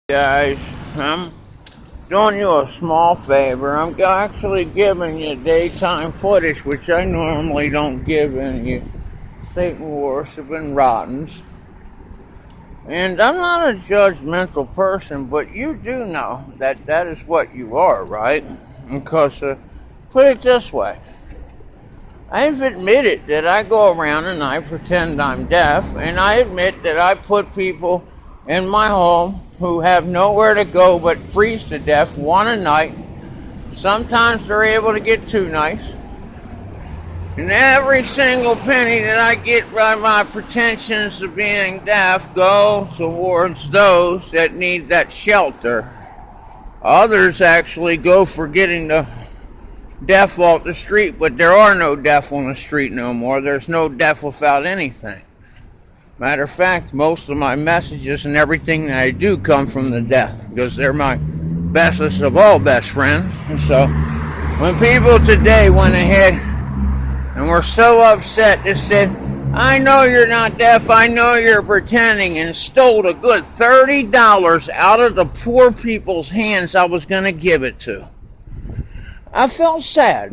Guys, I'm doing you a small favor. I'm actually giving you daytime footage, which I normally don't give any Satan worshiping rottens. And I'm not a judgmental person, but you do know that that is what you are, right? Because, put it this way, I've admitted that I go around and I pretend I'm deaf, and I admit that I put people in my home who have nowhere to go but freeze to death one a night. Sometimes they're able to get 2 nights. And every single penny that I get by my pretensions of being deaf go towards those that need that shelter. Others actually go for getting the deaf off the street, but there are no deaf on the street no more. There's no deaf without anything. Matter of fact, most of my messages and everything that I do come from the deaf, because they're my bestest of all best friends. And so when people today went ahead and were so upset, they said, I know you're not deaf, I know you're pretending, and stole a good $30 out of the poor people's hands I was going to give it to. I felt sad.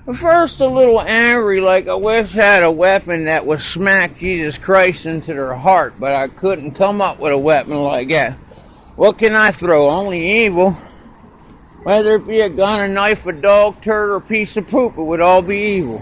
At first a little angry, like I wish I had a weapon that would smack Jesus Christ into their heart, but I couldn't come up with a weapon like that. What can I throw? Only evil. Whether it be a gun, a knife, a dog, turd, or a piece of poop, it would all be evil.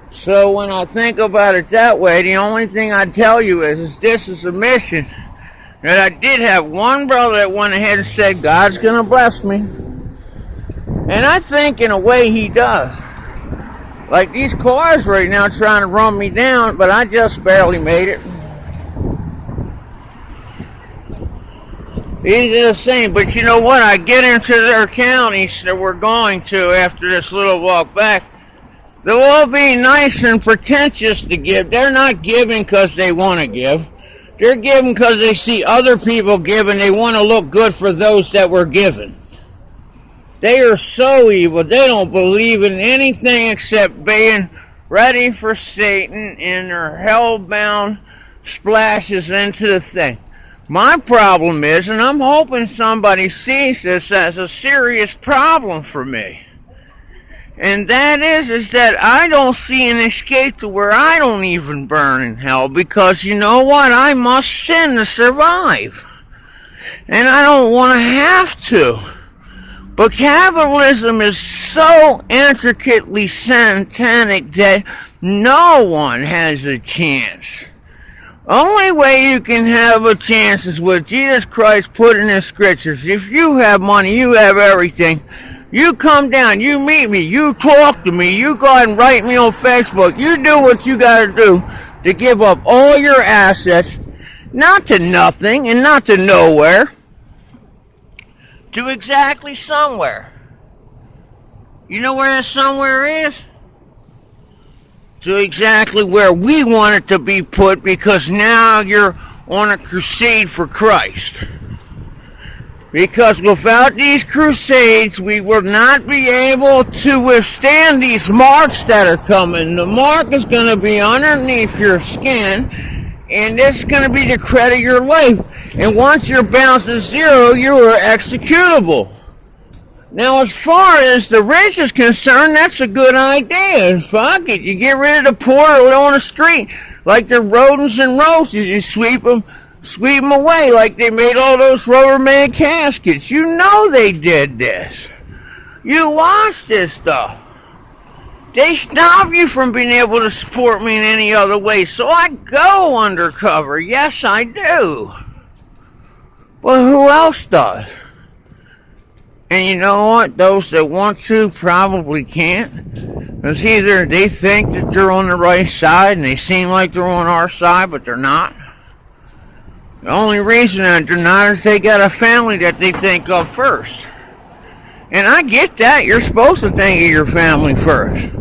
So when I think about it that way, the only thing I tell you is this is a mission. That I did have one brother that went ahead and said, God's going to bless me. And I think in a way he does. Like these cars right now trying to run me down, but I just barely made it. These are the same, but you know what? I get into their counties that we're going to after this little walk back. They'll all be nice and pretentious to give. They're not giving because they want to give. They're giving because they see other people give and they want to look good for those that were given. They are so evil. They don't believe in anything except being ready for Satan and their hell-bound splashes into the thing. My problem is, and I'm hoping somebody sees this as a serious problem for me, and that is that I don't see an escape to where I don't even burn in hell, because you know what? I must sin to survive. And I don't want to have to. But capitalism is so intricately satanic that no one has a chance. Only way you can have a chance is what Jesus Christ put in his scriptures. If you have money, you have everything. You come down, you meet me, you talk to me, you go ahead and write me on Facebook. You do what you got to do to give up all your assets, not to nothing and not to nowhere, to exactly somewhere. You know where that somewhere is? To exactly where we want it to be put, because now you're on a crusade for Christ. Because without these crusades, we will not be able to withstand these marks that are coming. The mark is going to be underneath your skin, and this is going to be the credit of your life. And once you're bounced to zero, you are executable. Now, as far as the rich is concerned, that's a good idea. Fuck it. You get rid of the poor on the street. Like they're rodents and roaches. You sweep them away like they made all those Rubbermaid caskets. You know they did this. You watch this stuff. They stop you from being able to support me in any other way, so I go undercover. Yes, I do. But who else does? And you know what? Those that want to probably can't. Because either they think that they're on the right side and they seem like they're on our side, but they're not. The only reason that they're not is they got a family that they think of first. And I get that. You're supposed to think of your family first.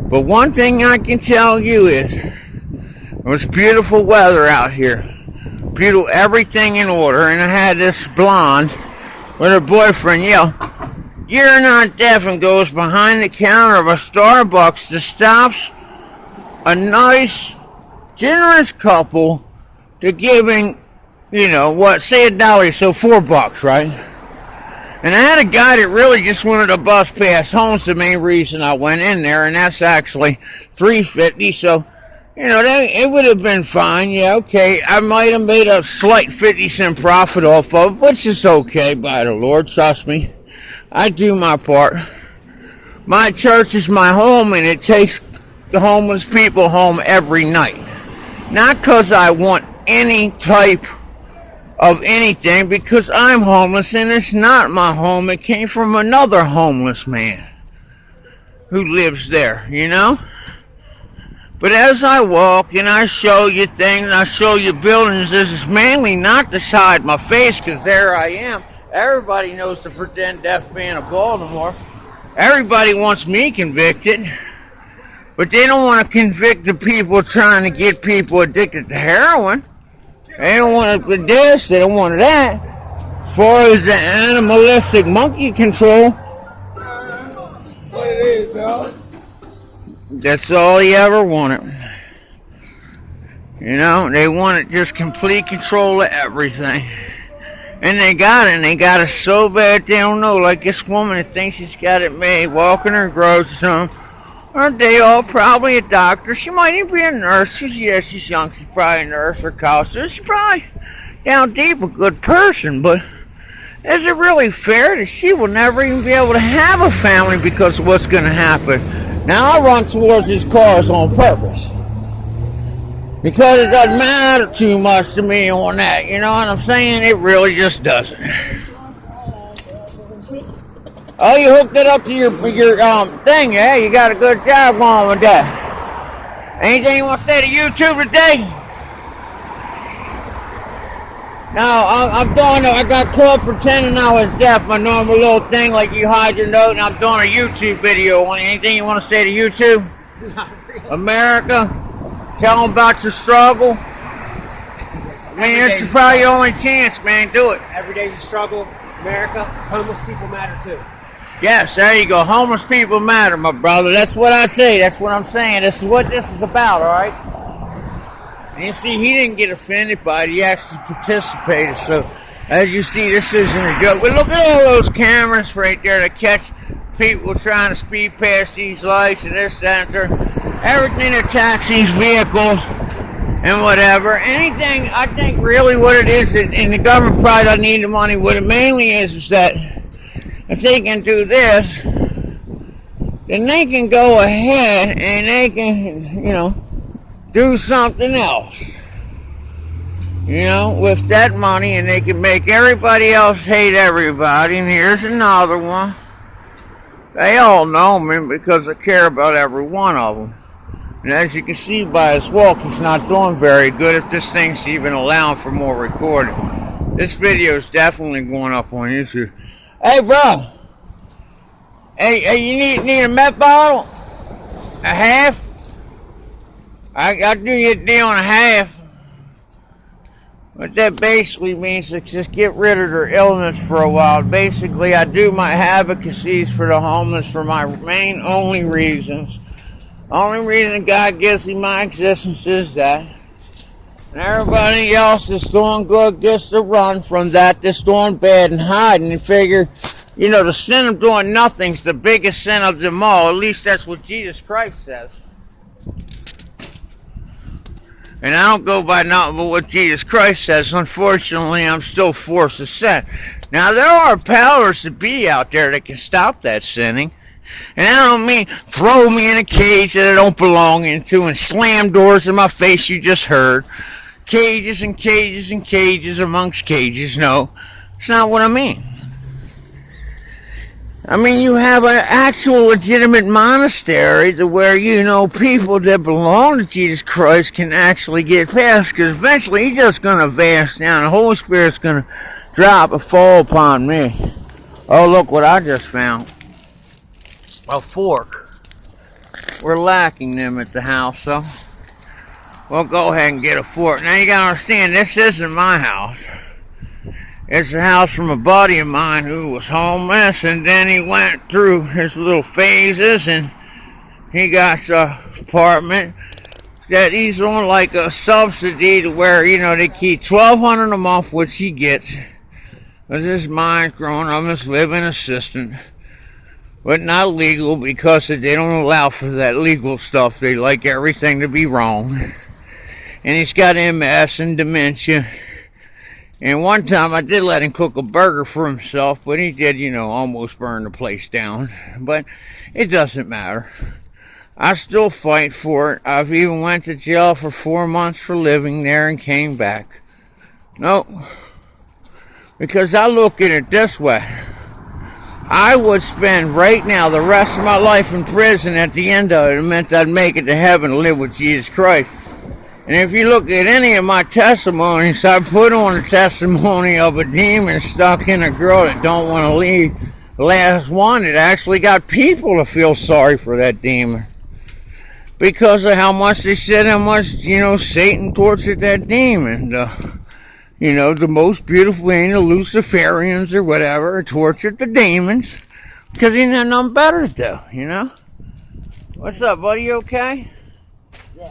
But one thing I can tell you is, it was beautiful weather out here. Beautiful, everything in order. And I had this blonde with her boyfriend yell, "You're not deaf," and goes behind the counter of a Starbucks that stops a nice, generous couple to giving you know, what, say $1, so $4, right? And I had a guy that really just wanted a bus pass home's the main reason I went in there, and that's actually $3.50, so, you know, it would have been fine, yeah, okay. I might have made a slight 50-cent profit off of it, which is okay, by the Lord, trust me. I do my part. My church is my home, and it takes the homeless people home every night. Not because I want any type of anything, because I'm homeless and it's not my home. It came from another homeless man who lives there, you know? But as I walk and I show you things, I show you buildings, this is mainly not to hide my face, because there I am. Everybody knows the pretend deaf man of Baltimore. Everybody wants me convicted, but they don't want to convict the people trying to get people addicted to heroin. They don't want this, they don't want that. As far as the animalistic monkey control, That's what it is, dog. that's all he ever wanted. You know, they wanted just complete control of everything. And they got it, and they got it so bad they don't know. Like this woman that thinks she's got it made, walking her groceries. Aren't they all probably a doctor? She might even be a nurse. She's young. She's probably a nurse or counselor. She's probably down deep a good person. But is it really fair that she will never even be able to have a family because of what's going to happen? Now I run towards these cars on purpose, because it doesn't matter too much to me on that. You know what I'm saying? It really just doesn't. Oh, you hooked it up to your thing, yeah? You got a good job going with that. Anything you want to say to YouTube today? No, I'm doing it. I got caught pretending I was deaf, my normal little thing, like you hide your note, and I'm doing a YouTube video on it. Anything you want to say to YouTube? America? Tell them about your struggle. I mean, this is probably your only chance, man. Do it. Every day's a struggle. America, homeless people matter too. Yes, there you go. Homeless people matter, my brother. That's what I say. That's what I'm saying. This is what this is about, all right? And you see, he didn't get offended by it. He actually participated. So, as you see, this isn't a joke. But look at all those cameras right there that catch people trying to speed past these lights and this, that, and there. Everything that taxis, vehicles, and whatever. Anything, I think really what it is, and the government probably doesn't need the money, what it mainly is that if they can do this, then they can go ahead and they can, you know, do something else. You know, with that money, and they can make everybody else hate everybody. And here's another one. They all know me because I care about every one of them. And as you can see by his walk, he's not doing very good if this thing's even allowing for more recording. This video is definitely going up on YouTube. Hey, bro. Hey, you need a Met bottle? A half? I'll do you a deal on a half. What that basically means is just get rid of their illness for a while. Basically, I do my advocacies for the homeless for my main only reasons. Only reason God gives me my existence is that. And everybody else that's doing good gets to run from that that's doing bad and hide. And you figure, you know, the sin of doing nothing's the biggest sin of them all. At least that's what Jesus Christ says. And I don't go by nothing but what Jesus Christ says. Unfortunately, I'm still forced to sin. Now, there are powers to be out there that can stop that sinning. And I don't mean throw me in a cage that I don't belong into and slam doors in my face you just heard. Cages and cages and cages amongst cages. No, it's not what I mean. I mean, you have an actual legitimate monastery to where, you know, people that belong to Jesus Christ can actually get past, because eventually he's just going to vanish down. The Holy Spirit's going to drop and fall upon me. Oh, look what I just found. A fork. We're lacking them at the house, so we'll go ahead and get a fork. Now you gotta understand, this isn't my house. It's a house from a buddy of mine who was homeless, and then he went through his little phases, and he got an apartment. that he's on like a subsidy to where, you know, they keep $1,200 a month, which he gets. Because his mind's growing up as living assistant. But not legal because they don't allow for that legal stuff. They like everything to be wrong. And he's got MS and dementia. And one time I did let him cook a burger for himself, but he did, you know, almost burn the place down. But it doesn't matter. I still fight for it. I've even went to jail for 4 months for living there and came back. No. Because I look at it this way. I would spend right now the rest of my life in prison at the end of it. It meant I'd make it to heaven and live with Jesus Christ. And if you look at any of my testimonies, I put on a testimony of a demon stuck in a girl that don't want to leave. The last one, it actually got people to feel sorry for that demon. Because of how much they said, how much, you know, Satan tortured that demon. You know, the most beautiful angel, Luciferians or whatever, tortured the demons. Because he didn't have nothing better to do, you know? What's up, buddy? You okay?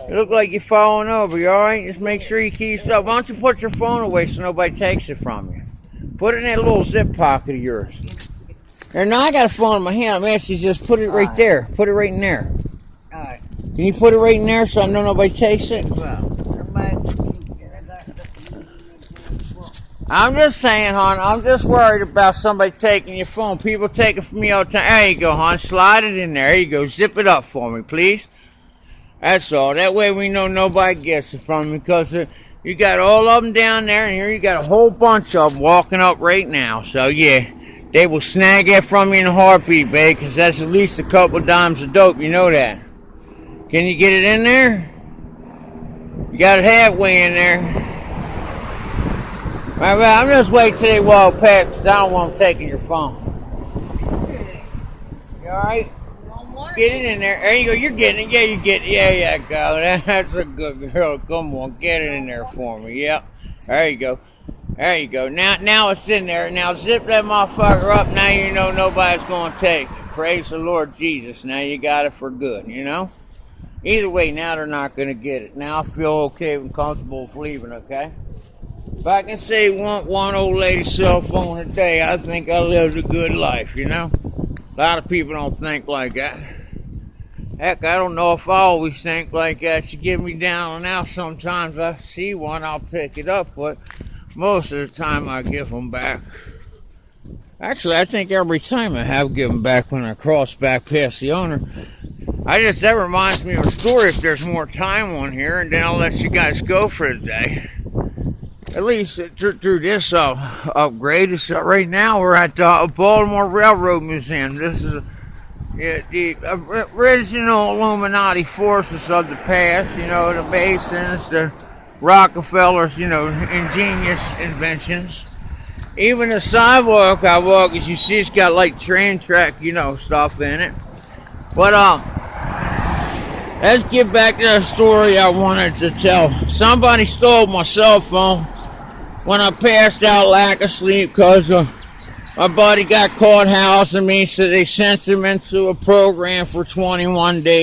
You look like you're falling over. You alright? Just make sure you keep stuff. Why don't you put your phone away so nobody takes it from you? Put it in that little zip pocket of yours. There, now I got a phone in my hand. I'm asking you just put it right there. Put it right in there. Alright. Can you put it right in there so I know nobody takes it? Well, I'm just saying, hon, I'm just worried about somebody taking your phone. People take it from me all the time. There you go, hon. Slide it in there. There you go. Zip it up for me, please. That's all. That way we know nobody gets it from me, because you got all of them down there, and here you got a whole bunch of them walking up right now. So, yeah, they will snag it from you in a heartbeat, babe, because that's at least a couple dimes of dope. You know that. Can you get it in there? You got it halfway in there. All right, I'm just waiting till they walk past, because I don't want them taking your phone. You all right? Get it in there. There you go. You're getting it. Yeah, you get it. Yeah, go. That's a good girl. Come on, get it in there for me. Yep. There you go. There you go. Now it's in there. Now zip that motherfucker up. Now you know nobody's going to take it. Praise the Lord Jesus. Now you got it for good, you know? Either way, now they're not going to get it. Now I feel okay and comfortable with leaving, okay? If I can say one old lady's cell phone a day, I think I lived a good life, you know? A lot of people don't think like that. Heck, I don't know if I always think like that. You give me down and out sometimes. I see one, I'll pick it up, but most of the time I give them back. Actually, I think every time I have given back when I cross back past the owner. That reminds me of a story if there's more time on here, and then I'll let you guys go for the day. At least through this upgrade. Right now we're at the Baltimore Railroad Museum. This is the original Illuminati forces of the past, you know, the Masons, the Rockefellers, you know, ingenious inventions. Even the sidewalk I walk, as you see, it's got like train track, you know, stuff in it. But let's get back to the story I wanted to tell. Somebody stole my cell phone when I passed out lack of sleep because my buddy got caught housing me, so they sent him into a program for 21 days.